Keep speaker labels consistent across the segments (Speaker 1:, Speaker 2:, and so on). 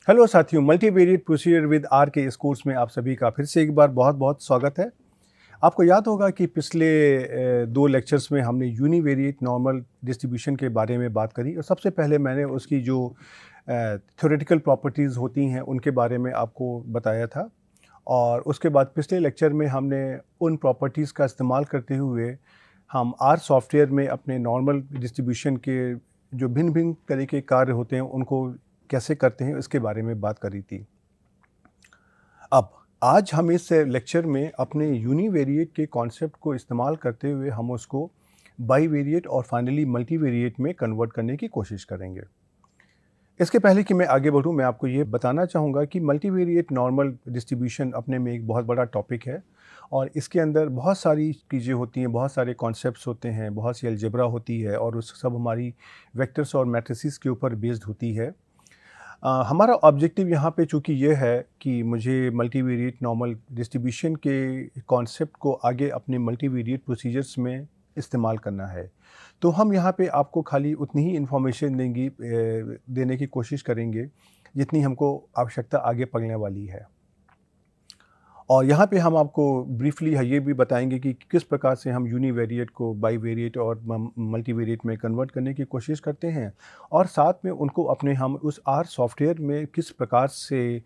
Speaker 1: Hello साथियों, multivariate procedure with are के इस कोर्स में आप सभी का फिर से एक बार बहुत बहुत स्वागत है। आपको याद होगा कि पिछले दो लेक्चर्स में हमने यूनिवेरिएट नॉर्मल डिस्ट्रीब्यूशन के बारे में बात करी और सबसे पहले मैंने उसकी जो थ्योरेटिकल प्रॉपर्टीज़ होती हैं उनके बारे में आपको बताया था। और उसके बाद पिछले लेक्चर में हमने उन प्रॉपर्टीज़ का इस्तेमाल करते हुए हम आर सॉफ्टवेयर में अपने नॉर्मल डिस्ट्रीब्यूशन के जो भिन्न भिन्न तरह के कार्य होते हैं उनको कैसे करते हैं इसके बारे में बात करी थी। अब आज हम इस लेक्चर में अपने यूनिवेरिएट के कॉन्सेप्ट को इस्तेमाल करते हुए हम उसको बाईवेरिएट और फाइनली मल्टीवेरिएट में कन्वर्ट करने की कोशिश करेंगे। इसके पहले कि मैं आगे बढ़ूं, मैं आपको ये बताना चाहूँगा कि मल्टीवेरिएट नॉर्मल डिस्ट्रीब्यूशन अपने में एक बहुत बड़ा टॉपिक है और इसके अंदर बहुत सारी चीज़ें होती हैं, बहुत सारे कॉन्सेप्ट्स होते हैं, बहुत सी अलजेब्रा होती है और उस सब हमारी वेक्टर्स और मैट्रिसेस के ऊपर बेस्ड होती है। हमारा ऑब्जेक्टिव यहाँ पे चूँकि ये है कि मुझे मल्टीवेरिएट नॉर्मल डिस्ट्रीब्यूशन के कॉन्सेप्ट को आगे अपने मल्टीवेरिएट प्रोसीजर्स में इस्तेमाल करना है। तो हम यहाँ पे आपको खाली उतनी ही इन्फॉर्मेशन देने की कोशिश करेंगे जितनी हमको आवश्यकता आगे पड़ने वाली है। और यहाँ पे हम आपको ब्रीफली ये भी बताएंगे कि किस प्रकार से हम यूनिवेरिएट को बाईवेरिएट और मल्टीवेरिएट में कन्वर्ट करने की कोशिश करते हैं और साथ में उनको अपने हम उस आर सॉफ्टवेयर में किस प्रकार से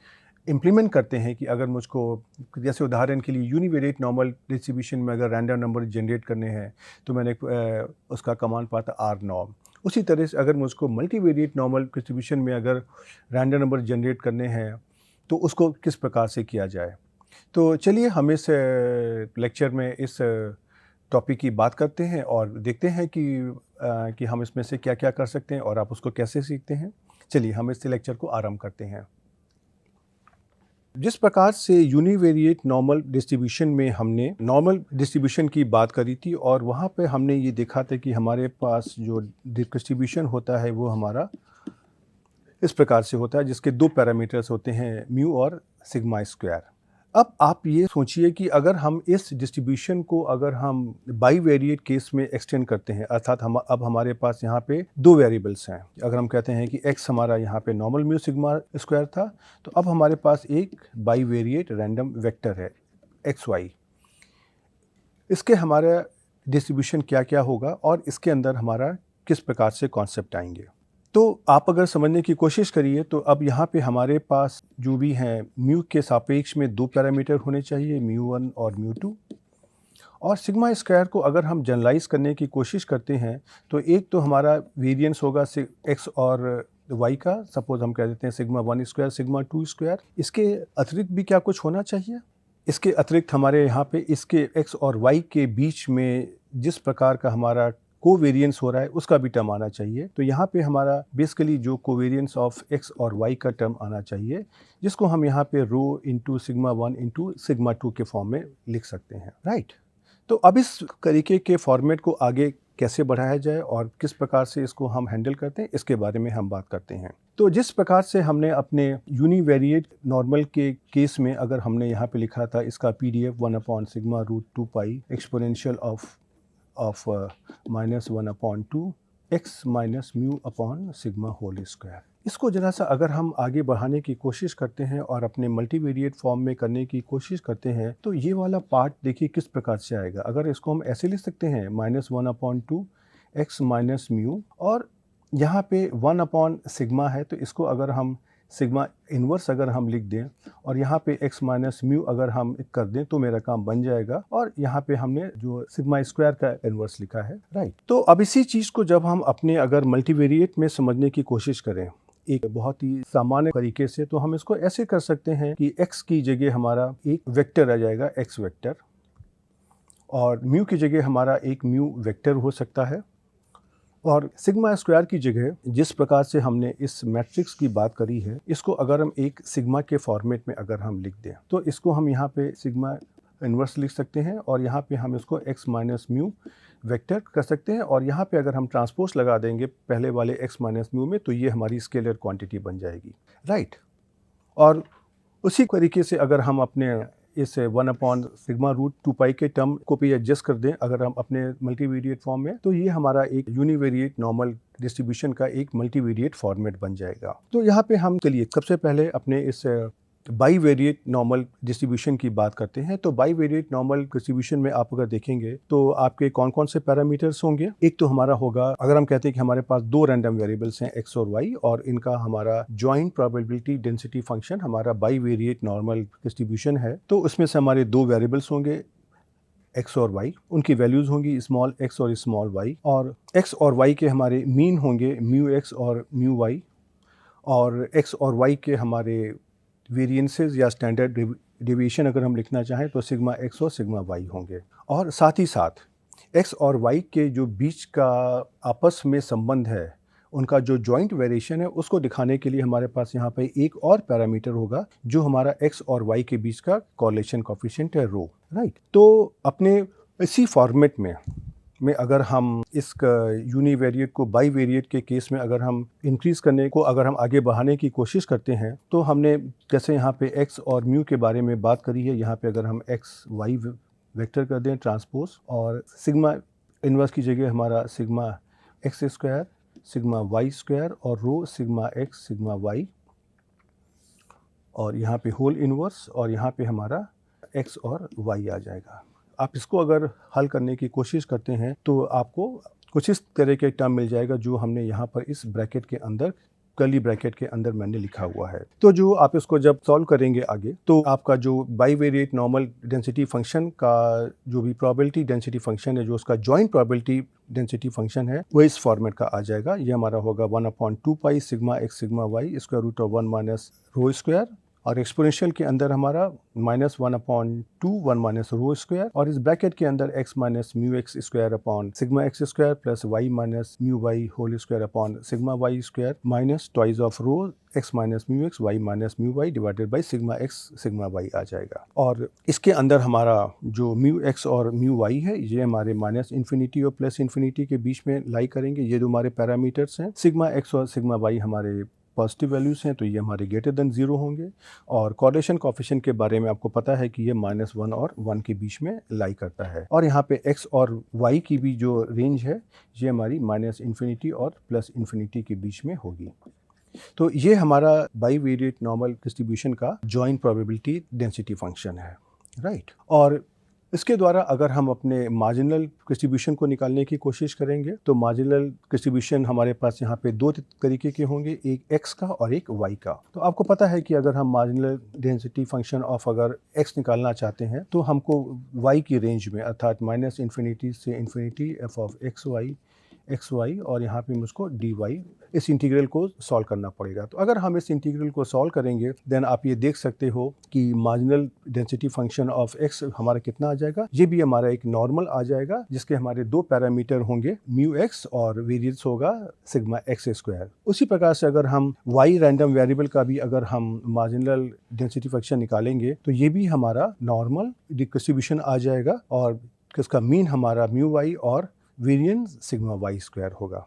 Speaker 1: इम्प्लीमेंट करते हैं कि अगर मुझको जैसे उदाहरण के लिए यूनिवेरिएट नॉर्मल डिस्ट्रीब्यूशन में अगर रैंडम नंबर जनरेट करने हैं तो मैंने उसका कमांड पाया था आर नॉर्म। उसी तरह से अगर मुझको मल्टीवेरिएट नॉर्मल डिस्ट्रीब्यूशन में अगर रैंडम नंबर जनरेट करने हैं तो उसको किस प्रकार से किया जाए। तो चलिए हम इस लेक्चर में इस टॉपिक की बात करते हैं और देखते हैं कि हम इसमें से क्या-क्या कर सकते हैं और आप उसको कैसे सीखते हैं। चलिए हम इस लेक्चर को आरंभ करते हैं। जिस प्रकार से यूनिवेरिएट नॉर्मल डिस्ट्रीब्यूशन में हमने नॉर्मल डिस्ट्रीब्यूशन की बात करी थी और वहाँ पे हमने ये देखा था कि हमारे पास जो डिस्ट्रीब्यूशन होता है वो हमारा इस प्रकार से होता है जिसके दो पैरामीटर्स होते हैं म्यू और सिग्मा स्क्वायर। अब आप ये सोचिए कि अगर हम इस डिस्ट्रीब्यूशन को अगर हम बाईवेरिएट केस में एक्सटेंड करते हैं अर्थात हम अब हमारे पास यहाँ पे दो वेरिएबल्स हैं। अगर हम कहते हैं कि x हमारा यहाँ पे नॉर्मल म्यू सिग्मा स्क्वायर था तो अब हमारे पास एक बाईवेरिएट रैंडम वेक्टर है xy। इसके हमारा डिस्ट्रीब्यूशन क्या क्या होगा और इसके अंदर हमारा किस प्रकार से कॉन्सेप्ट आएंगे। तो आप अगर समझने की कोशिश करिए तो अब यहाँ पे हमारे पास जो भी हैं म्यू के सापेक्ष में दो पैरामीटर होने चाहिए, म्यू1 और म्यू2। और सिग्मा स्क्वायर को अगर हम जनरलाइज करने की कोशिश करते हैं तो एक तो हमारा वेरिएंस होगा एक्स और वाई का, सपोज हम कह देते हैं सिग्मा 1 स्क्वायर सिग्मा 2 स्क्वायर। इसके अतिरिक्त भी क्या कुछ होना चाहिए। इसके अतिरिक्त हमारे यहाँ पे इसके एक्स और वाई के बीच में जिस प्रकार का हमारा कोवेरिएंस हो रहा है उसका भी टर्म आना चाहिए। तो यहाँ पे हमारा बेसिकली जो कोवेरिएंस ऑफ एक्स और वाई का टर्म आना चाहिए जिसको हम यहाँ पे रो इंटू सिग्मा 1 इंटू सिग्मा 2 के फॉर्म में लिख सकते हैं, राइट। तो अब इस तरीके के फॉर्मेट को आगे कैसे बढ़ाया जाए और किस प्रकार से इसको हम हैंडल करते हैं इसके बारे में हम बात करते हैं। तो जिस प्रकार से हमने अपने यूनिवेरिएट नॉर्मल के केस में अगर हमने यहाँ पे लिखा था इसका PDF 1/σ√2 pi exponential of -1/2 x minus mu upon sigma whole square. इसको जरा सा अगर हम आगे बढ़ाने की कोशिश करते हैं और अपने मल्टीवेरिएट फॉर्म में करने की कोशिश करते हैं तो ये वाला पार्ट देखिए किस प्रकार से आएगा। अगर इसको हम ऐसे लिख सकते हैं -1/2 x माइनस म्यू और यहाँ पे 1/सिग्मा है तो इसको अगर हम सिग्मा इन्वर्स अगर हम लिख दें और यहाँ पे x माइनस म्यू अगर हम कर दें तो मेरा काम बन जाएगा। और यहाँ पे हमने जो सिग्मा स्क्वायर का इन्वर्स लिखा है, राइट। तो अब इसी चीज़ को जब हम अपने अगर मल्टीवेरिएट में समझने की कोशिश करें एक बहुत ही सामान्य तरीके से तो हम इसको ऐसे कर सकते हैं कि x की जगह हमारा एक वेक्टर आ जाएगा x वेक्टर और म्यू की जगह हमारा एक म्यू वेक्टर हो सकता है और सिग्मा स्क्वायर की जगह जिस प्रकार से हमने इस मैट्रिक्स की बात करी है इसको अगर हम एक सिग्मा के फॉर्मेट में अगर हम लिख दें तो इसको हम यहाँ पे सिग्मा इन्वर्स लिख सकते हैं और यहाँ पे हम इसको x माइनस म्यू वेक्टर कर सकते हैं और यहाँ पे अगर हम ट्रांसपोज लगा देंगे पहले वाले x माइनस म्यू में तो ये हमारी स्केलर क्वांटिटी बन जाएगी, राइट। और उसी तरीके से अगर हम अपने इस 1/σ√2π के टर्म को भी एडजस्ट कर दें अगर हम अपने मल्टीवेरिएट फॉर्म में, तो ये हमारा एक यूनिवेरिएट नॉर्मल डिस्ट्रीब्यूशन का एक मल्टीवेरिएट फॉर्मेट बन जाएगा। तो यहाँ पे हम चलिए सबसे पहले अपने इस बाईवेरिएट नॉर्मल डिस्ट्रीब्यूशन की बात करते हैं। तो बाईवेरिएट नॉर्मल डिस्ट्रीब्यूशन में आप अगर देखेंगे तो आपके कौन कौन से पैरामीटर्स होंगे। एक तो हमारा होगा, अगर हम कहते हैं कि हमारे पास दो रैंडम वेरिएबल्स हैं x और y, और इनका हमारा जॉइंट प्रोबेबिलिटी डेंसिटी फंक्शन हमारा बाईवेरिएट नॉर्मल डिस्ट्रीब्यूशन है, तो उसमें से हमारे दो वेरिएबल्स होंगे x और y, उनकी वैल्यूज़ होंगी स्मॉल x और स्मॉल y, और x और y के हमारे मीन होंगे म्यू x और म्यू y, और x और y के हमारे वेरिएंसेस या स्टैंडर्ड डेविएशन अगर हम लिखना चाहें तो सिग्मा x और सिग्मा y होंगे। और साथ ही साथ x और y के जो बीच का आपस में संबंध है, उनका जो जॉइंट वेरिएशन है, उसको दिखाने के लिए हमारे पास यहाँ पे एक और पैरामीटर होगा जो हमारा x और y के बीच का कॉरिलेशन कोएफिशिएंट है रो, राइट। तो अपने इसी फॉर्मेट में अगर हम इस यूनिवेरिएट को बाईवेरिएट के केस में अगर हम इंक्रीज़ करने को अगर हम आगे बढ़ाने की कोशिश करते हैं, तो हमने जैसे यहाँ पे x और म्यू के बारे में बात करी है, यहाँ पे अगर हम x y वेक्टर कर दें ट्रांसपोज, और सिग्मा इन्वर्स की जगह हमारा sigma x square sigma y square और रो सिग्मा x सिग्मा y, और यहाँ पे होल इन्वर्स, और यहाँ पे हमारा x और y आ जाएगा। आप इसको अगर हल करने की कोशिश करते हैं तो आपको कुछ इस तरह के टर्म मिल जाएगा जो हमने यहाँ पर इस ब्रैकेट के अंदर, कर्ली ब्रैकेट के अंदर मैंने लिखा हुआ है। तो जो आप इसको जब सॉल्व करेंगे आगे, तो आपका जो बाईवेरिएट नॉर्मल डेंसिटी फंक्शन का जो भी प्रोबेबिलिटी डेंसिटी फंक्शन है, जो उसका जॉइंट प्रोबेबिलिटी डेंसिटी फंक्शन है, वो इस फॉर्मेट का आ जाएगा। ये हमारा होगा 1/2π sigma x sigma y square root of 1 minus rho square, और एक्सपोनेंशियल के अंदर हमारा -1/2 1 माइनस रो स्क्वायर, और इस ब्रैकेट के अंदर x minus mu x square upon sigma x square plus y minus mu y whole square upon sigma y square minus twice of rho x minus mu x y minus mu y divided by sigma x sigma y आ जाएगा। और इसके अंदर हमारा जो mu x और mu y है, ये हमारे माइनस इन्फिनिटी और प्लस इन्फिनिटी के बीच में लाई करेंगे। ये जो हमारे पैरामीटर्स हैं, सिग्मा x और सिग्मा y हमारे पॉजिटिव वैल्यूज़ हैं, तो ये हमारे ग्रेटर देन 0 होंगे। और कॉरिलेशन कोएफिशिएंट के बारे में आपको पता है कि ये -1 और 1 के बीच में लाई करता है। और यहाँ पे x और y की भी जो रेंज है, ये हमारी माइनस इन्फिनिटी और प्लस इन्फिनिटी के बीच में होगी। तो ये हमारा बाईवेरिएट नॉर्मल डिस्ट्रीब्यूशन का जॉइंट प्रोबेबिलिटी डेंसिटी फंक्शन है, राइट। और इसके द्वारा अगर हम अपने मार्जिनल डिस्ट्रीब्यूशन को निकालने की कोशिश करेंगे, तो मार्जिनल डिस्ट्रीब्यूशन हमारे पास यहाँ पे दो तरीके के होंगे, एक x का और एक y का। तो आपको पता है कि अगर हम मार्जिनल डेंसिटी फंक्शन ऑफ अगर x निकालना चाहते हैं, तो हमको y की रेंज में, अर्थात माइनस इन्फिनिटी से infinity f of x y, और यहाँ पे मुझको डी वाई, इस इंटीग्रल को सॉल्व करना पड़ेगा। तो अगर हम इस इंटीग्रल को सॉल्व करेंगे, देन आप ये देख सकते हो कि marginal density function of x हमारा कितना आ जाएगा। ये भी हमारा एक नॉर्मल आ जाएगा, जिसके हमारे दो पैरामीटर होंगे म्यू x और वेरिएंस होगा सिग्मा x स्क्वायर। उसी प्रकार से अगर हम y रैंडम वेरिएबल का भी अगर हम मार्जिनल डेंसिटी फंक्शन निकालेंगे, तो ये भी हमारा नॉर्मल डिस्ट्रीब्यूशन आ जाएगा, और इसका मीन हमारा म्यू y और वेरिएंस सिग्मा y स्क्वायर होगा,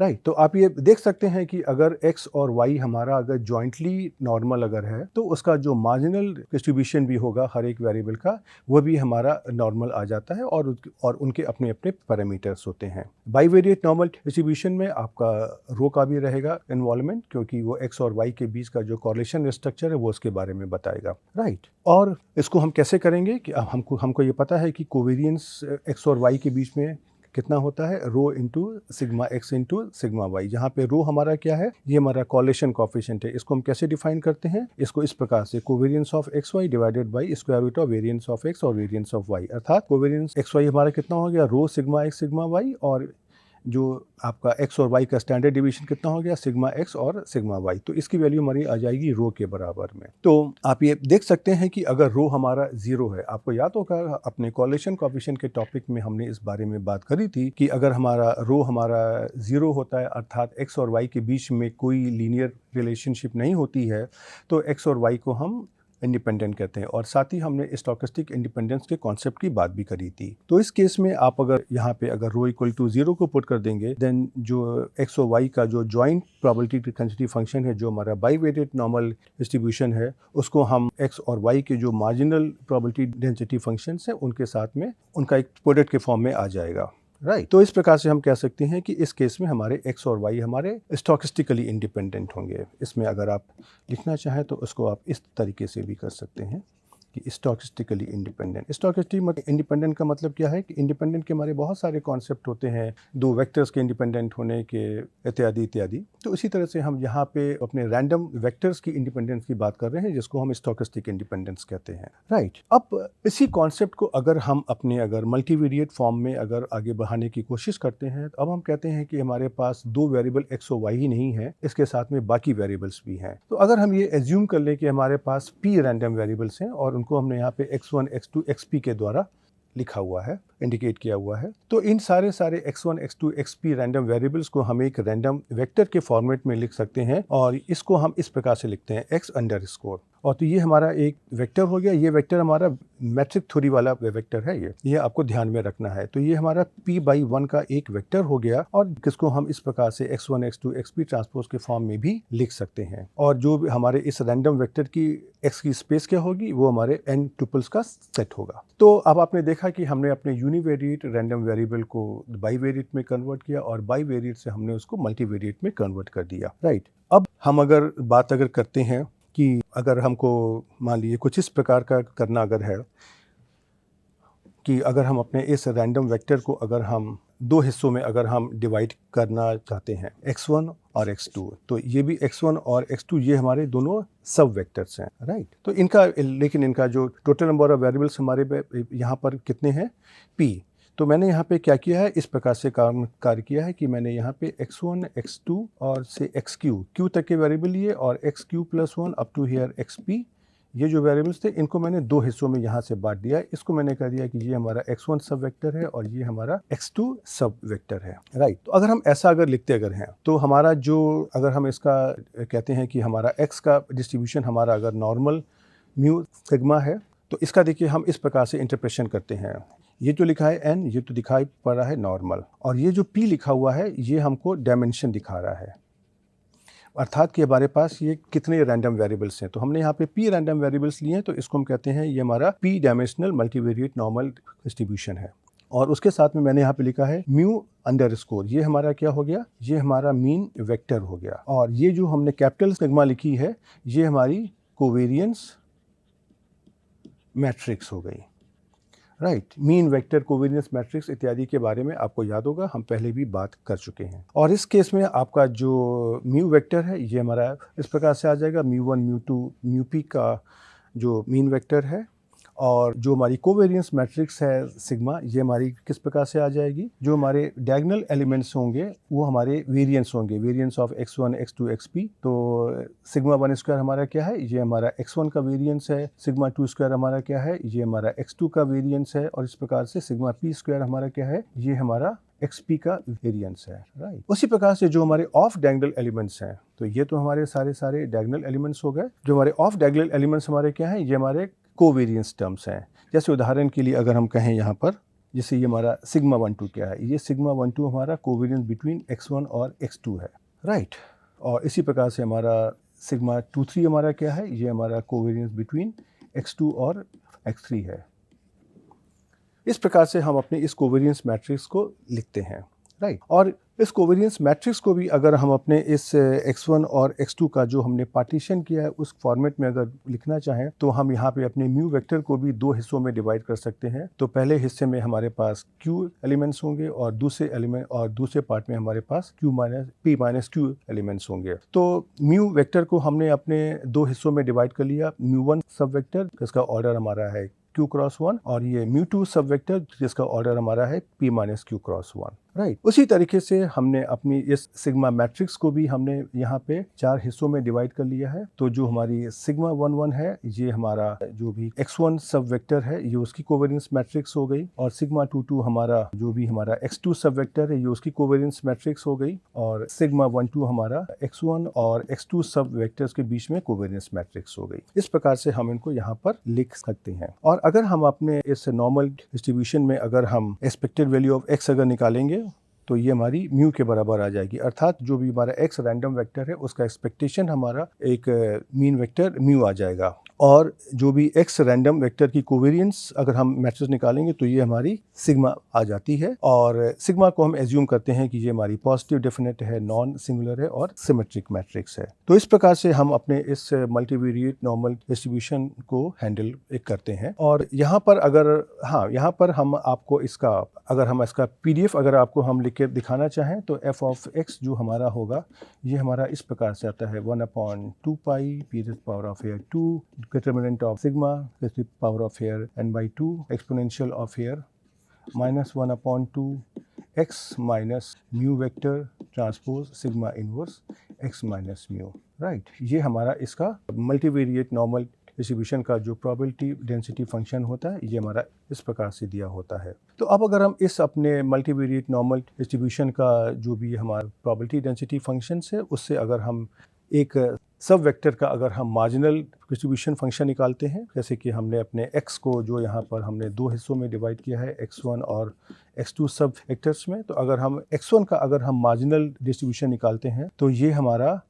Speaker 1: राइट। तो आप ये देख सकते हैं कि अगर x और y हमारा अगर जॉइंटली नॉर्मल अगर है, तो उसका जो मार्जिनल डिस्ट्रीब्यूशन भी होगा हर एक वेरिएबल का, वो भी हमारा नॉर्मल आ जाता है, और उनके अपने अपने पैरामीटर्स होते हैं। बाईवेरिएट नॉर्मल डिस्ट्रीब्यूशन में आपका रो का भी रहेगा इन्वॉल्वमेंट, क्योंकि वो x और y के बीच का जो कॉरिलेशन स्ट्रक्चर है वो उसके बारे में बताएगा, राइट। और इसको हम कैसे करेंगे कि हमको ये पता है कि कोवेरियंस x और y के बीच में कितना होता है, rho into sigma x into sigma y। जहाँ पे रो हमारा क्या है, ये हमारा कॉरिलेशन कोएफिशिएंट है। इसको हम कैसे डिफाइन करते हैं, इसको इस प्रकार से, covariance of x y divided by square root of variance of x और वेरियंस ऑफ y, अर्थात कोवेरियंस एक्स वाई हमारा कितना हो गया, rho sigma x sigma y, और जो आपका x और y का स्टैंडर्ड डिवीजन कितना हो गया, सिग्मा x और सिग्मा y। तो इसकी वैल्यू हमारी आ जाएगी रो के बराबर में। तो आप ये देख सकते हैं कि अगर रो हमारा 0 है, आपको याद होगा अपने कॉरिलेशन कोएफिशिएंट के टॉपिक में हमने इस बारे में बात करी थी कि अगर हमारा रो हमारा 0 होता है, अर्थात x और y के बीच में कोई लीनियर रिलेशनशिप नहीं होती है, तो x और y को हम इंडिपेंडेंट कहते हैं, और साथ ही हमने स्टोकेस्टिक इंडिपेंडेंस के कॉन्सेप्ट की बात भी करी थी। तो इस केस में आप अगर यहाँ पे अगर रो इक्वल टू 0 को पुट कर देंगे, देन जो एक्स और वाई का जो जॉइंट प्रोबेबिलिटी डेंसिटी फंक्शन है, जो हमारा बाईवेरिएट नॉर्मल डिस्ट्रीब्यूशन है, उसको हम एक्स और वाई के जो मार्जिनल प्रोबेबिलिटी डेंसिटी फंक्शंस हैं उनके साथ में उनका एक प्रोडक्ट के फॉर्म में आ जाएगा, राइट। तो इस प्रकार से हम कह सकते हैं कि इस केस में हमारे एक्स और वाई हमारे स्टोकेस्टिकली इंडिपेंडेंट होंगे। इसमें अगर आप लिखना चाहें तो उसको आप इस तरीके से भी कर सकते हैं कि स्टोकेस्टिकली इंडिपेंडेंट। स्टोकेस्टिक इंडिपेंडेंट का मतलब क्या है कि इंडिपेंडेंट के हमारे बहुत सारे कॉन्सेप्ट होते हैं, दो वेक्टर्स के इंडिपेंडेंट होने के, इत्यादि इत्यादि। तो इसी तरह से हम यहाँ पे अपने रैंडम वेक्टर्स की इंडिपेंडेंस की बात कर रहे हैं, जिसको हम स्टोकेस्टिक इंडिपेंडेंस कहते हैं, राइट। अब इसी कॉन्सेप्ट को अगर हम अपने अगर मल्टीवेरिएट फॉर्म में अगर आगे बढ़ाने की कोशिश करते हैं, तो अब हम कहते हैं कि हमारे पास दो वेरिएबल एक्स और वाई ही नहीं है, इसके साथ में बाकी वेरिएबल्स भी हैं। तो अगर हम ये एज्यूम कर लें कि हमारे पास पी रैंडम वेरिएबल्स हैं और उनको हमने यहाँ पे x1, x2, xp के द्वारा लिखा हुआ है, इंडिकेट किया हुआ है, तो इन सारे x1, x2, xp random variables को हम एक रैंडम वेक्टर के फॉर्मेट में लिख सकते हैं, और इसको हम इस प्रकार से लिखते हैं x_। और तो ये हमारा एक वेक्टर हो गया। ये वेक्टर हमारा मैट्रिक थ्योरी वाला वेक्टर है, ये आपको ध्यान में रखना है। तो ये हमारा p/1 का एक वेक्टर हो गया, और जिसको हम इस प्रकार से x1, x2, xp ट्रांसपोज के फॉर्म में भी लिख सकते हैं। और जो भी हमारे इस रैंडम वेक्टर की x की स्पेस क्या होगी, वो हमारे n ट्यूपल्स का सेट होगा। तो अब आपने देखा कि हमने अपने यूनिवेरिएट रैंडम वेरिएबल को बाईवेरिएट में कन्वर्ट किया, और बाईवेरिएट से हमने उसको मल्टीवेरिएट में कन्वर्ट कर दिया, राइट। अब हम अगर बात करते हैं कि अगर हमको मान लीजिए कुछ इस प्रकार का करना अगर है कि अगर हम अपने इस रैंडम वेक्टर को अगर हम दो हिस्सों में अगर हम डिवाइड करना चाहते हैं, x1 और x2, तो ये भी x1 और x2 ये हमारे दोनों सब वेक्टर्स हैं, राइट। तो इनका लेकिन इनका जो टोटल नंबर ऑफ वेरिएबल्स हमारे यहाँ पर कितने हैं, p। तो मैंने यहाँ पे क्या किया है, इस प्रकार से कार्य किया है कि मैंने यहाँ पे x1, x2 और से q तक के वेरिएबल लिए, और xq+1 up to here xp, ये जो वेरिएबल्स थे इनको मैंने दो हिस्सों में यहाँ से बांट दिया। इसको मैंने कह दिया कि ये हमारा x1 सब वेक्टर है और ये हमारा x2 सब वेक्टर है, राइट। तो अगर हम ऐसा अगर लिखते अगर हैं, तो हमारा जो अगर हम इसका कहते हैं कि हमारा x का डिस्ट्रीब्यूशन हमारा अगर नॉर्मल म्यू सिग्मा है, तो इसका देखिए हम इस प्रकार से इंटरप्रेशन करते हैं। ये जो लिखा है n, ये तो दिखाई पड़ रहा है नॉर्मल, और ये जो p लिखा हुआ है ये हमको डायमेंशन दिखा रहा है, अर्थात कि हमारे पास ये कितने रैंडम वेरिएबल्स हैं। तो हमने यहाँ पे p रैंडम वेरिएबल्स लिए हैं, तो इसको हम कहते हैं ये हमारा p dimensional multivariate normal distribution है। और उसके साथ में मैंने यहाँ पे लिखा है μ_, ये हमारा क्या हो गया, ये हमारा मीन वेक्टर हो गया। और ये जो हमने कैपिटल सिग्मा लिखी है, ये हमारी कोवेरियंस मैट्रिक्स हो गई, right. Mean vector, covariance matrix इत्यादि के बारे में आपको याद होगा, हम पहले भी बात कर चुके हैं। और इस केस में आपका जो म्यू वेक्टर है ये हमारा इस प्रकार से आ जाएगा, μ1, μ2, μp का जो मीन वेक्टर है, और जो हमारी कोवेरियंस मैट्रिक्स है सिग्मा, ये हमारी किस प्रकार से आ जाएगी, जो हमारे डायगोनल एलिमेंट्स होंगे वो हमारे वेरिएंस होंगे, variance of x1, x2, xp। तो सिग्मा 1 स्क्वायर हमारा क्या है, ये हमारा x1 का वेरिएंस है, सिग्मा 2 स्क्वायर हमारा क्या है, ये हमारा x2 का वेरिएंस है, और इस प्रकार से सिग्मा p स्क्वायर हमारा क्या है, ये हमारा xp का वेरिएंस है, राइट। उसी प्रकार से जो हमारे ऑफ डायगोनल एलिमेंट्स हैं, तो ये तो हमारे सारे डायगोनल एलिमेंट्स हो गए। जो हमारे ऑफ डायगोनल एलिमेंट्स हमारे क्या हैं, ये हमारे कोवेरियंस टर्म्स हैं। जैसे उदाहरण के लिए अगर हम कहें यहाँ पर, जैसे ये हमारा सिग्मा 1, 2 क्या है, ये सिग्मा 1, 2 हमारा कोवेरियंस बिटवीन x1 और x2 है, राइट। और इसी प्रकार से हमारा सिग्मा 2, 3 हमारा क्या है, ये हमारा कोवेरियंस बिटवीन x2 और x3 है। इस प्रकार से हम अपने इस कोवेरियंस मैट्रिक्स को लिखते हैं, राइट। और इस कोवेरियंस मैट्रिक्स को भी अगर हम अपने इस x1 और x2 का जो हमने पार्टीशन किया है उस फॉर्मेट में अगर लिखना चाहें, तो हम यहाँ पे अपने म्यू वेक्टर को भी दो हिस्सों में डिवाइड कर सकते हैं। तो पहले हिस्से में हमारे पास q एलिमेंट्स होंगे, और दूसरे पार्ट में हमारे पास p-q एलिमेंट्स होंगे। तो म्यू वेक्टर को हमने अपने दो हिस्सों में डिवाइड कर लिया, μ1 सब वेक्टर, इसका ऑर्डर हमारा है Q×1 और ये mu2 सब वेक्टर जिसका ऑर्डर हमारा है P-Q×1, राइट। उसी तरीके से हमने अपनी इस सिग्मा मैट्रिक्स को भी हमने यहाँ पे 4 हिस्सों में डिवाइड कर लिया है। तो जो हमारी सिग्मा 1 1 है, ये हमारा जो भी x1 सब वेक्टर है ये उसकी कोवेरियंस मैट्रिक्स हो गई, और सिग्मा 2 2 हमारा जो भी हमारा x2 सब वेक्टर है ये उसकी कोवेरियंस मैट्रिक्स हो गई, और सिग्मा 1 2 हमारा x1 और x2 सब वेक्टर्स के बीच में कोवेरियंस मैट्रिक्स हो गई। इस प्रकार से हम इनको यहाँ पर लिख सकते हैं। और अगर हम अपने इस नॉर्मल डिस्ट्रीब्यूशन में अगर हम एक्सपेक्टेड वैल्यू ऑफ x अगर निकालेंगे तो ये हमारी म्यू के बराबर आ जाएगी, अर्थात जो भी हमारा x रैंडम वेक्टर है उसका एक्सपेक्टेशन हमारा एक मीन वेक्टर म्यू आ जाएगा, और जो भी x रैंडम वेक्टर की कोवेरियंस अगर हम मैट्रिक्स निकालेंगे तो ये हमारी सिग्मा आ जाती है, और सिग्मा को हम एज्यूम करते हैं कि ये हमारी पॉजिटिव डेफिनेट है, नॉन सिंगुलर है और सिमेट्रिक मैट्रिक्स है। तो इस प्रकार से हम अपने इस मल्टीवेरिएट नॉर्मल डिस्ट्रीब्यूशन को हैंडल करते हैं। और यहाँ पर अगर यहाँ पर हम आपको इसका अगर हम इसका PDF अगर आपको हम लिख के दिखाना चाहें तो f ऑफ x जो हमारा होगा ये हमारा इस प्रकार से आता है 1/2 पाई p to the power of here 2 determinant of sigma to the power of here n/2 exponential of here -1/2 x minus mu vector transpose sigma inverse x minus mu, right. ये हमारा इसका मल्टीवेरिएट नॉर्मल डिस्ट्रीब्यूशन का जो probability density function होता है ये हमारा इस प्रकार से दिया होता है। तो अब अगर हम इस अपने मल्टीवेरिएट नॉर्मल डिस्ट्रीब्यूशन का जो भी हमारा प्रोबेबिलिटी डेंसिटी फंक्शन है उससे अगर हम एक सब वेक्टर का अगर हम मार्जिनल डिस्ट्रीब्यूशन फंक्शन निकालते हैं, जैसे कि हमने अपने x को जो यहाँ पर हमने 2 हिस्सों में डिवाइड किया है x1 और x2 सब वेक्टर्स में, तो अगर हम x1 का अगर हम मार्जिनल डिस्ट्रीब्यूशन निकालते हैं तो ये हमारा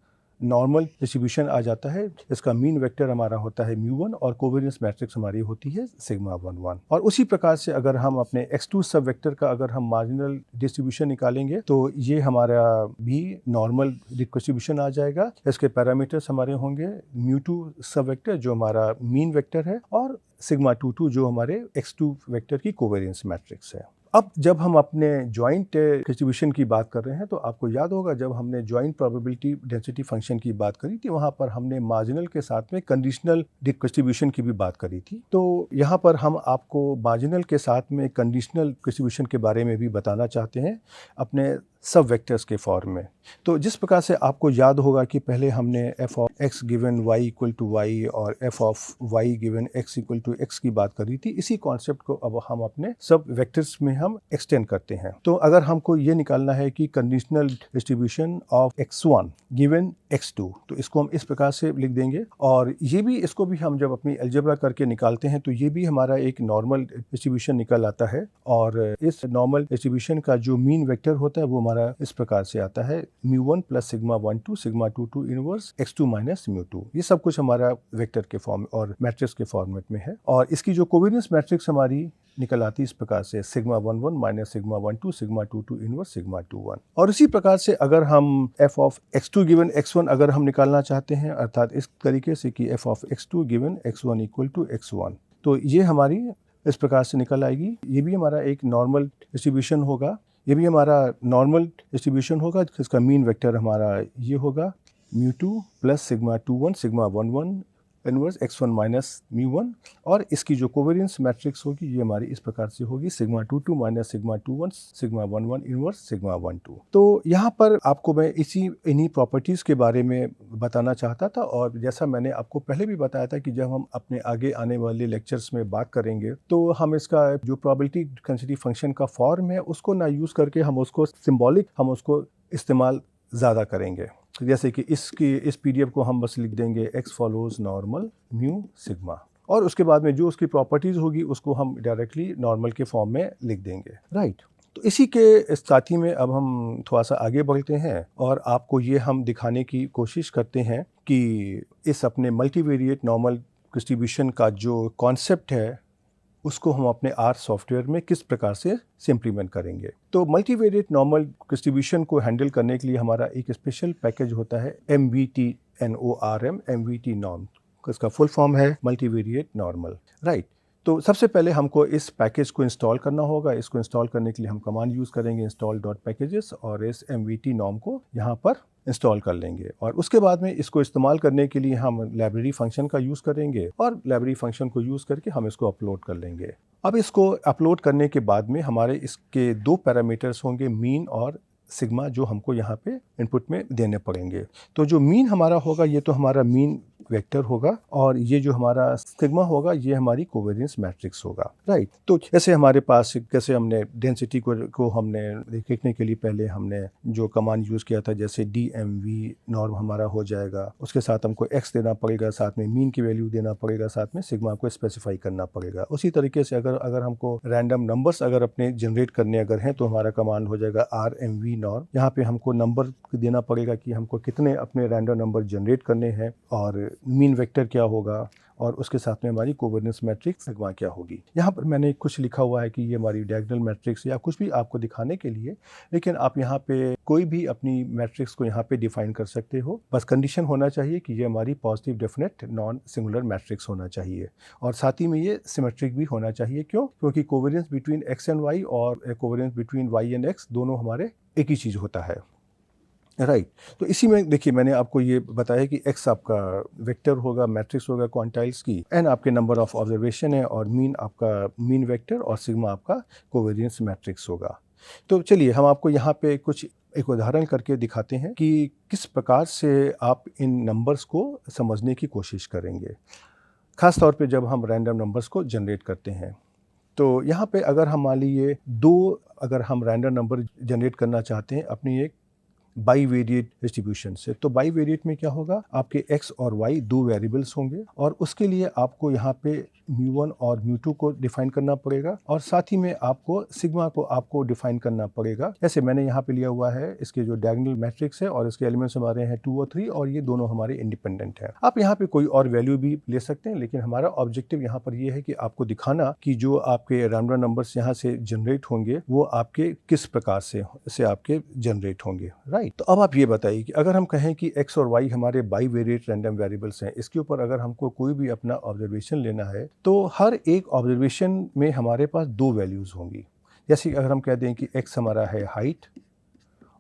Speaker 1: नॉर्मल डिस्ट्रीब्यूशन आ जाता है। इसका मीन वेक्टर हमारा होता है mu1 और कोवेरियंस मैट्रिक्स हमारी होती है सिग्मा 1 1। और उसी प्रकार से अगर हम अपने x2 सब वेक्टर का अगर हम मार्जिनल डिस्ट्रीब्यूशन निकालेंगे तो ये हमारा भी नॉर्मल डिस्ट्रीब्यूशन आ जाएगा। इसके पैरामीटर्स हमारे होंगे mu2 सब वेक्टर जो हमारा मीन वेक्टर है, और सिग्मा 2 2 जो हमारे x2 वेक्टर की कोवेरियंस मैट्रिक्स है। अब जब हम अपने जॉइंट डिस्ट्रीब्यूशन की बात कर रहे हैं तो आपको याद होगा जब हमने जॉइंट प्रोबेबिलिटी डेंसिटी फंक्शन की बात करी थी वहाँ पर हमने मार्जिनल के साथ में कंडीशनल डिस्ट्रीब्यूशन की भी बात करी थी। तो यहाँ पर हम आपको मार्जिनल के साथ में कंडीशनल डिस्ट्रीब्यूशन के बारे में भी बताना चाहते हैं अपने सब वेक्टर्स के फॉर्म में। तो जिस प्रकार से आपको याद होगा कि पहले हमने f of x given y equal to y और f of y given x equal to x की बात करी थी, इसी कॉन्सेप्ट को अब हम अपने सब वेक्टर्स में हम एक्सटेंड करते हैं। तो अगर हमको ये निकालना है कि conditional distribution of x1 given x2, तो इसको हम इस प्रकार से लिख देंगे, और ये भी इसको भी हम जब अपनी अलजेब्रा करके निकालते हैं तो ये भी हमारा एक नॉर्मल डिस्ट्रीब्यूशन निकल आता है, और इस नॉर्मल डिस्ट्रीब्यूशन का जो मीन वेक्टर होता है वो हमारा इस प्रकार से आता है mu1 plus sigma 1 2 sigma 2 2 inverse x2 minus mu2। ये सब कुछ हमारा वेक्टर के फॉर्म और मैट्रिक्स के फॉर्मेट में है, और इसकी जो कोवेरियंस मैट्रिक्स हमारी निकल आती इस प्रकार से sigma 1 1 minus sigma 1 2 sigma 2 2 inverse sigma 2 1। और इसी प्रकार से अगर हम f of x2 given x1 अगर हम निकालना चाहते हैं, अर्थात इस तरीके से कि f of x2 given x1 equal to x1, तो ये हमारी इस प्रकार से निकल आएगी। ये भी हमारा एक नॉर्मल डिस्ट्रीब्यूशन होगा, ये भी हमारा नॉर्मल डिस्ट्रीब्यूशन होगा जिसका मीन वेक्टर हमारा ये होगा mu2 plus sigma 2 1 sigma 1 1 inverse x1 minus mu1, और इसकी जो कोवेरियंस मैट्रिक्स होगी ये हमारी इस प्रकार से होगी sigma 2 2 minus sigma 2 1 sigma 1 1 inverse sigma 1 2। तो यहाँ पर आपको मैं इन्हीं प्रॉपर्टीज़ के बारे में बताना चाहता था, और जैसा मैंने आपको पहले भी बताया था कि जब हम अपने आगे आने वाले लेक्चर्स में बात करेंगे तो हम इसका जो प्रोबेबिलिटी डेंसिटी फंक्शन का फॉर्म है उसको ना यूज़ करके हम उसको सिम्बॉलिक हम उसको इस्तेमाल ज़्यादा करेंगे। जैसे कि इस PDF को हम बस लिख देंगे x follows normal mu sigma, और उसके बाद में जो उसकी प्रॉपर्टीज़ होगी उसको हम डायरेक्टली नॉर्मल के फॉर्म में लिख देंगे, राइट। तो इसी के साथ ही में अब हम थोड़ा सा आगे बढ़ते हैं और आपको ये हम दिखाने की कोशिश करते हैं कि इस अपने मल्टीवेरिएट नॉर्मल डिस्ट्रीब्यूशन का जो कॉन्सेप्ट है उसको हम अपने R सॉफ्टवेयर में किस प्रकार से इम्प्लीमेंट करेंगे। तो मल्टीवेरिएट नॉर्मल डिस्ट्रीब्यूशन को हैंडल करने के लिए हमारा एक स्पेशल पैकेज होता है MVT NORM MVT नॉर्म, इसका फुल फॉर्म है मल्टीवेरिएट नॉर्मल, राइट। तो सबसे पहले हमको इस पैकेज को इंस्टॉल करना होगा। इसको इंस्टॉल करने के लिए हम कमांड यूज़ करेंगे install.packages और इस MVT नॉर्म को यहाँ पर इंस्टॉल कर लेंगे और उसके बाद में इसको इस्तेमाल करने के लिए हम लाइब्रेरी फंक्शन का यूज़ करेंगे और लाइब्रेरी फंक्शन को यूज़ करके हम इसको अपलोड कर लेंगे। अब इसको अपलोड करने के बाद में हमारे इसके दो पैरामीटर्स होंगे, मीन और सिग्मा, जो हमको यहाँ पे इनपुट में देने पड़ेंगे। तो जो मीन हमारा होगा ये तो हमारा मीन वेक्टर होगा और ये जो हमारा सिग्मा होगा ये हमारी कोवेरियंस मैट्रिक्स होगा, राइट। तो जैसे हमारे पास कैसे हमने डेंसिटी को हमने देखने के लिए पहले हमने जो कमांड यूज़ किया था, जैसे DMV नॉर्म हमारा हो जाएगा, उसके साथ हमको x देना पड़ेगा, साथ में मीन की वैल्यू देना पड़ेगा, साथ में सिग्मा को स्पेसिफाई करना पड़ेगा। उसी तरीके से अगर हमको रैंडम नंबर्स अगर अपने जनरेट करने अगर हैं तो हमारा कमांड हो जाएगा RMV नॉर्म। यहाँ पे हमको नंबर देना पड़ेगा कि हमको कितने अपने रैंडम नंबर जनरेट करने हैं और मीन वेक्टर क्या होगा और उसके साथ में हमारी कोवेरियंस मैट्रिक्स सिग्मा क्या होगी। यहाँ पर मैंने कुछ लिखा हुआ है कि ये हमारी डायगोनल मैट्रिक्स या कुछ भी आपको दिखाने के लिए, लेकिन आप यहाँ पे कोई भी अपनी मैट्रिक्स को यहाँ पे डिफाइन कर सकते हो। बस कंडीशन होना चाहिए कि ये हमारी positive definite non singular matrix होना चाहिए और साथ ही में ये सिमेट्रिक भी होना चाहिए। क्यों? क्योंकि covariance between x and y और covariance between y and x दोनों हमारे एक ही चीज़ होता है, राइट। तो इसी में देखिए मैंने आपको ये बताया कि x आपका वेक्टर होगा, मैट्रिक्स होगा क्वांटाइल्स की, n आपके नंबर ऑफ ऑब्जर्वेशन है और मीन आपका मीन वेक्टर और सिग्मा आपका कोवेरियंस मैट्रिक्स होगा। तो चलिए हम आपको यहाँ पे कुछ एक उदाहरण करके दिखाते हैं कि किस प्रकार से आप इन नंबर्स को समझने की कोशिश करेंगे, ख़ास तौर पे जब हम रैंडम नंबर्स को जनरेट करते हैं। तो यहाँ पे अगर हम मान लीजिए अगर हम रैंडम नंबर जनरेट करना चाहते हैं अपनी एक बाईवेरिएट डिस्ट्रीब्यूशन से, तो बाईवेरिएट में क्या होगा, आपके x और y दो वेरिएबल्स होंगे और उसके लिए आपको यहाँ पे μ1 और μ2 को डिफाइन करना पड़ेगा और साथ ही में आपको सिग्मा को आपको डिफाइन करना पड़ेगा। जैसे मैंने यहाँ पे लिया हुआ है इसके जो डायगोनल मैट्रिक्स है और इसके एलिमेंट्स हमारे हैं 2 और 3 और ये दोनों हमारे इंडिपेंडेंट हैं। आप यहाँ पे कोई और वैल्यू भी ले सकते हैं, लेकिन हमारा ऑब्जेक्टिव यहाँ पर ये है कि आपको दिखाना कि जो आपके रैंडम नंबर्स यहाँ से जनरेट होंगे वो आपके किस प्रकार से आपके जनरेट होंगे, राइट। तो अब आप ये बताइए कि अगर हम कहें कि x और y हमारे बाईवेरिएट रैंडम वेरिएबल्स हैं, इसके ऊपर अगर हमको कोई भी अपना ऑब्जर्वेशन लेना है तो हर एक ऑब्जर्वेशन में हमारे पास दो वैल्यूज़ होंगी। जैसे अगर हम कह दें कि x हमारा है हाइट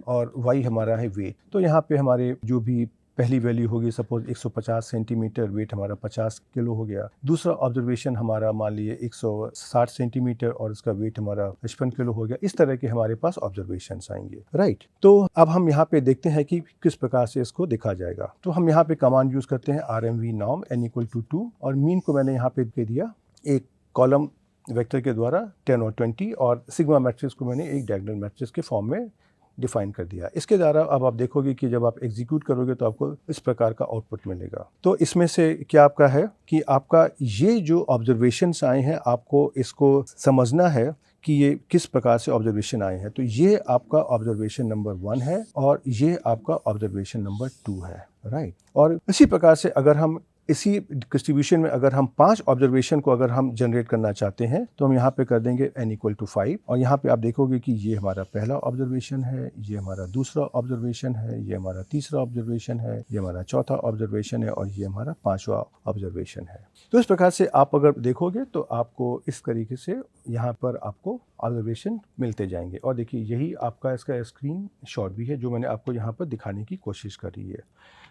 Speaker 1: और y हमारा है वेट, तो यहाँ पे हमारे जो भी पहली वैल्यू होगी सपोज 150 सेंटीमीटर, वेट हमारा 50 किलो हो गया। दूसरा ऑब्जर्वेशन हमारा मान लिए 160 सेंटीमीटर और इसका वेट हमारा 55 किलो हो गया। इस तरह के हमारे पास ऑब्जर्वेशंस आएंगे, राइट। तो अब हम यहाँ पे देखते हैं कि किस प्रकार से इसको देखा जाएगा। तो हम यहाँ पे कमांड यूज़ करते हैं RMV नॉर्म n=2 और मीन को मैंने यहाँ पे दे दिया एक कॉलम वेक्टर के द्वारा 10 और 20 और सिग्मा मैट्रिक्स को मैंने एक डायगोनल मैट्रिक्स के फॉर्म में डिफाइन कर दिया। इसके द्वारा अब आप देखोगे कि जब आप एग्जीक्यूट करोगे तो आपको इस प्रकार का आउटपुट मिलेगा। तो इसमें से क्या आपका है कि आपका ये जो ऑब्जर्वेशंस आए हैं आपको इसको समझना है कि ये किस प्रकार से ऑब्जर्वेशन आए हैं। तो ये आपका ऑब्जर्वेशन नंबर 1 है और ये आपका ऑब्जर्वेशन नंबर 2 है, राइट। और इसी प्रकार से अगर हम इसी डिस्ट्रीब्यूशन में अगर हम 5 ऑब्जर्वेशन को अगर हम जनरेट करना चाहते हैं तो हम यहाँ पे कर देंगे n=5 और यहाँ पे आप देखोगे कि ये हमारा पहला ऑब्जर्वेशन है, ये हमारा दूसरा ऑब्जर्वेशन है, ये हमारा तीसरा ऑब्जर्वेशन है, ये हमारा चौथा ऑब्जर्वेशन है और ये हमारा 5वां ऑब्जर्वेशन है। तो इस प्रकार से आप अगर देखोगे तो आपको इस तरीके से यहाँ पर आपको ऑब्जर्वेशन मिलते जाएंगे। और देखिए यही आपका इसका स्क्रीन शॉट भी है जो मैंने आपको यहाँ पर दिखाने की कोशिश करी है।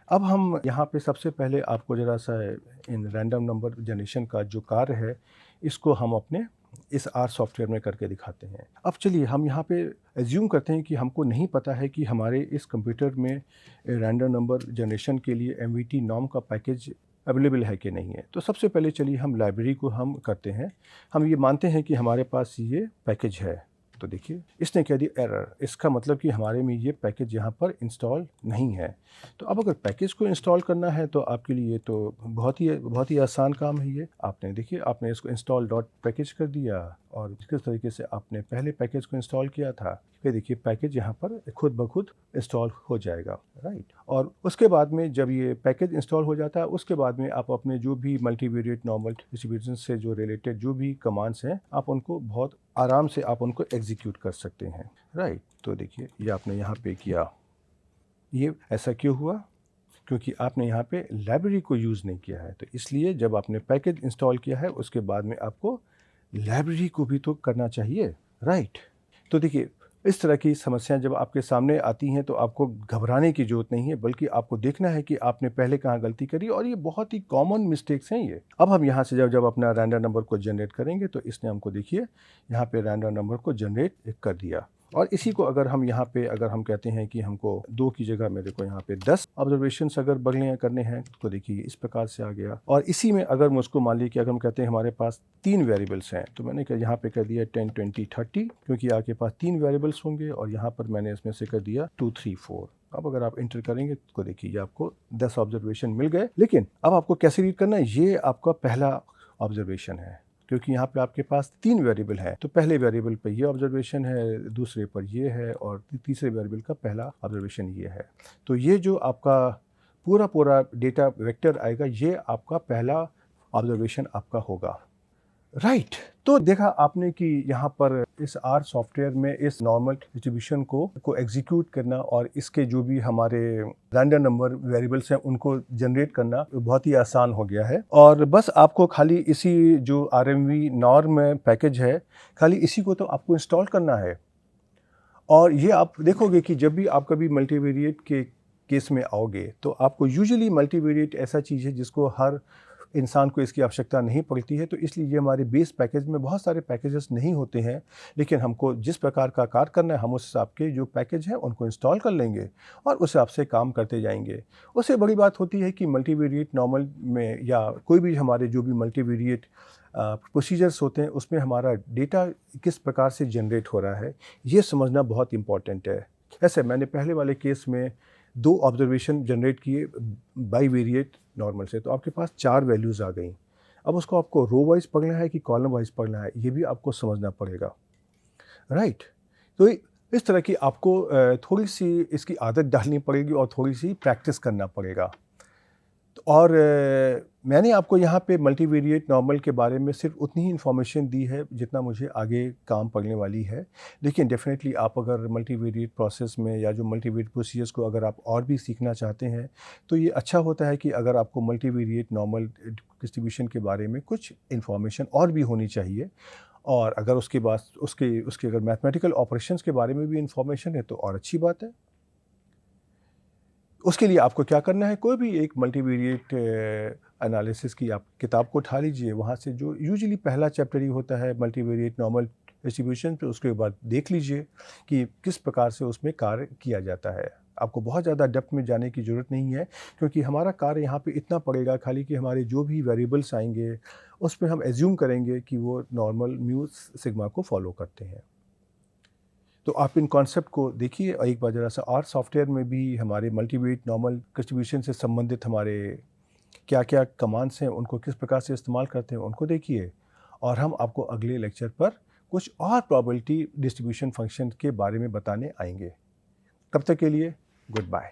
Speaker 1: अब हम यहाँ पे सबसे पहले आपको ज़रा सा इन रैंडम नंबर जनरेशन का जो कार्य है इसको हम अपने इस R सॉफ्टवेयर में करके दिखाते हैं। अब चलिए हम यहाँ पे एज्यूम करते हैं कि हमको नहीं पता है कि हमारे इस कंप्यूटर में रैंडम नंबर जनरेशन के लिए MVT नॉर्म का पैकेज अवेलेबल है कि नहीं है। तो सबसे पहले चलिए हम लाइब्रेरी को हम करते हैं। हम ये मानते हैं कि हमारे पास ये पैकेज है। तो देखिए इसने कह दिया एरर, इसका मतलब कि हमारे में ये पैकेज यहाँ पर इंस्टॉल नहीं है। तो अब अगर पैकेज को इंस्टॉल करना है तो आपके लिए तो बहुत ही आसान काम है ये। आपने देखिए आपने इसको इंस्टॉल डॉट पैकेज कर दिया और किस तरीके से आपने पहले पैकेज को इंस्टॉल किया था, फिर देखिए पैकेज यहाँ पर खुद ब खुद इंस्टॉल हो जाएगा, राइट। और उसके बाद में जब ये पैकेज इंस्टॉल हो जाता है उसके बाद में आप अपने जो भी मल्टीवेरिएट नॉर्मल डिस्ट्रीब्यूशन से जो रिलेटेड जो भी कमांड्स हैं आप उनको बहुत आराम से आप उनको एग्जीक्यूट कर सकते हैं, राइट। तो देखिए ये आपने यहाँ पे किया, ये ऐसा क्यों हुआ? क्योंकि आपने यहाँ पे लाइब्रेरी को यूज़ नहीं किया है। तो इसलिए जब आपने पैकेज इंस्टॉल किया है उसके बाद में आपको लाइब्रेरी को भी तो करना चाहिए, राइट। तो देखिए इस तरह की समस्याएं जब आपके सामने आती हैं तो आपको घबराने की ज़रूरत नहीं है, बल्कि आपको देखना है कि आपने पहले कहाँ गलती करी, और ये बहुत ही कॉमन मिस्टेक्स हैं ये। अब हम यहाँ से जब अपना रैंडम नंबर को जनरेट करेंगे तो इसने हमको देखिए यहाँ पे रैंडम नंबर को जनरेट कर दिया। और इसी को अगर हम यहाँ पे अगर हम कहते हैं कि हमको 2 की जगह मेरे को यहाँ पे 10 ऑब्जर्वेशंस अगर बढ़ने करने हैं तो देखिए इस प्रकार से आ गया। और इसी में अगर मुझको मान लीजिए कि अगर हम कहते हैं हमारे पास 3 वेरिएबल्स हैं, तो मैंने यहाँ पे कर दिया 10, 20, 30, क्योंकि आपके पास 3 वेरिएबल्स होंगे, और यहाँ पर मैंने इसमें से कर दिया 2, 3, 4। अब अगर आप इंटर करेंगे तो देखिए आपको 10 ऑब्जर्वेशन मिल गए। लेकिन अब आपको कैसे रीड करना है, ये आपका पहला ऑब्जर्वेशन है, क्योंकि यहाँ पे आपके पास 3 वेरिएबल है। तो पहले वेरिएबल पे ये ऑब्जर्वेशन है, दूसरे पर ये है, और तीसरे वेरिएबल का पहला ऑब्जर्वेशन ये है। तो ये जो आपका पूरा डेटा वेक्टर आएगा, ये आपका पहला ऑब्जर्वेशन आपका होगा। राइट। तो देखा आपने कि यहाँ पर इस आर सॉफ्टवेयर में इस नॉर्मल डिस्ट्रीब्यूशन को एग्जीक्यूट करना और इसके जो भी हमारे रैंडम नंबर वेरिएबल्स हैं उनको जनरेट करना बहुत ही आसान हो गया है। और बस आपको खाली इसी जो RMV नॉर्म पैकेज है, खाली इसी को तो आपको इंस्टॉल करना है। और ये आप देखोगे कि जब भी आप कभी मल्टीवेरिएट के केस में आओगे तो आपको यूजुअली मल्टीवेरिएट ऐसा चीज़ है जिसको हर इंसान को इसकी आवश्यकता नहीं पड़ती है। तो इसलिए ये हमारे बेस पैकेज में बहुत सारे पैकेजेस नहीं होते हैं, लेकिन हमको जिस प्रकार का कार्य करना है हम उस हिसाब के जो पैकेज हैं उनको इंस्टॉल कर लेंगे और उस हिसाब से काम करते जाएंगे। उससे बड़ी बात होती है कि मल्टीवेरिएट नॉर्मल में या कोई भी हमारे जो भी मल्टीवेरिएट प्रोसीजर्स होते हैं उसमें हमारा डेटा किस प्रकार से जनरेट हो रहा है, ये समझना बहुत इम्पॉर्टेंट है। ऐसे मैंने पहले वाले केस में 2 ऑब्जर्वेशन जनरेट किए बाईवेरिएट नॉर्मल से, तो आपके पास 4 वैल्यूज़ आ गई। अब उसको आपको रो वाइज पढ़ना है कि कॉलम वाइज पढ़ना है, ये भी आपको समझना पड़ेगा। राइट। तो इस तरह की आपको थोड़ी सी इसकी आदत डालनी पड़ेगी और थोड़ी सी प्रैक्टिस करना पड़ेगा। और मैंने आपको यहाँ पे मल्टीवेरिएट नॉर्मल के बारे में सिर्फ उतनी ही इन्फॉर्मेशन दी है जितना मुझे आगे काम पड़ने वाली है। लेकिन डेफिनेटली आप अगर मल्टीवेरिएट प्रोसेस में या जो मल्टीवेरिएट प्रोसीजर्स को अगर आप और भी सीखना चाहते हैं तो ये अच्छा होता है कि अगर आपको मल्टीवेरिएट नॉर्मल डिस्ट्रीब्यूशन के बारे में कुछ इन्फॉर्मेशन और भी होनी चाहिए। और अगर उसके बाद उसके अगर मैथमेटिकल ऑपरेशंस के बारे में भी इन्फॉर्मेशन है तो और अच्छी बात है। उसके लिए आपको क्या करना है, कोई भी एक मल्टीवेरिएट एनालिसिस की आप किताब को उठा लीजिए, वहाँ से जो यूजुअली पहला चैप्टर ही होता है मल्टीवेरिएट नॉर्मल डिस्ट्रीब्यूशन पे, उसके बाद देख लीजिए कि किस प्रकार से उसमें कार्य किया जाता है। आपको बहुत ज़्यादा डेप्थ में जाने की ज़रूरत नहीं है, क्योंकि हमारा कार्य यहाँ पे इतना पड़ेगा खाली कि हमारे जो भी वेरिएबल्स आएंगे उसमें हम एज्यूम करेंगे कि वो नॉर्मल म्यू सिग्मा को फॉलो करते हैं। तो आप इन कॉन्सेप्ट को देखिए और एक बार ज़रा सा आर सॉफ्टवेयर में भी हमारे मल्टीवेरिएट नॉर्मल डिस्ट्रीब्यूशन से संबंधित हमारे क्या क्या कमांड्स हैं उनको किस प्रकार से इस्तेमाल करते हैं उनको देखिए। और हम आपको अगले लेक्चर पर कुछ और प्रोबेबिलिटी डिस्ट्रीब्यूशन फंक्शन के बारे में बताने आएंगे। तब तक के लिए गुड बाय।